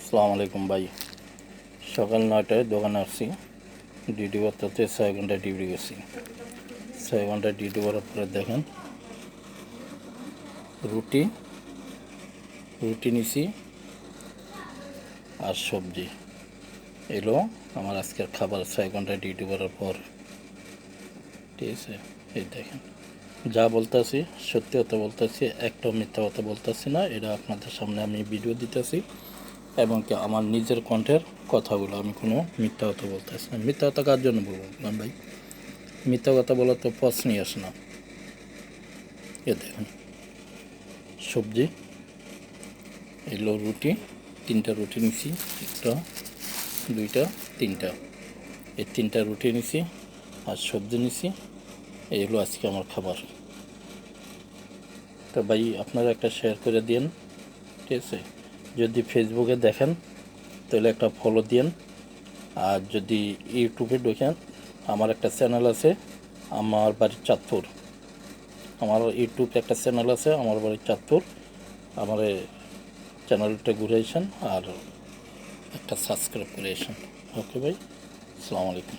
আসসালামু আলাইকুম ভাই। সকাল 9টায় দোকানে আসছি। ডিউটি করতে 6 ঘন্টা ডিউটি করছি। 6 ঘন্টা ডিউটি করার পরে দেখেন রুটি রুটি নিছি আর সবজি এলো আমার আজকের খাবার। 6 ঘন্টা ডিউটি করার পর ঠিক আছে। এই দেখেন যা বলতেছি সত্যি কথা বলতেছি, একটাও মিথ্যা কথা বলতেছি না। এটা আপনাদের সামনে আমি ভিডিও দিতেছি এবং কি আমার নিজের কণ্ঠের কথাগুলো, আমি কোনো মিথ্যা কথা বলতেছি না। মিথ্যা কথা কার জন্য বলবো না ভাই? মিথ্যা কথা বলার তো প্রশ্নই আসে না। এ দেখেন সবজি এগুলো রুটি, 3টা রুটি নিছি, একটা 2টা 3টা, এই 3টা রুটি নিছি আর সবজি নিছি। এইগুলো আজকে আমার খাবার। তো ভাই আপনারা একটা শেয়ার করে দিন, ঠিক আছে? যদি ফেসবুকে দেখেন তাহলে একটা ফলো দিন, আর যদি ইউটিউবে ঢোকেন আমার একটা চ্যানেল আছে, আমার বাড়ির চাঁদপুর। আমার ইউটিউবে একটা চ্যানেল আছে আমার বাড়ির চাঁদপুর। আমার চ্যানেলটা ঘুরে আসেন আর একটা সাবস্ক্রাইব করে আসেন। ওকে ভাই, আসসালামু আলাইকুম।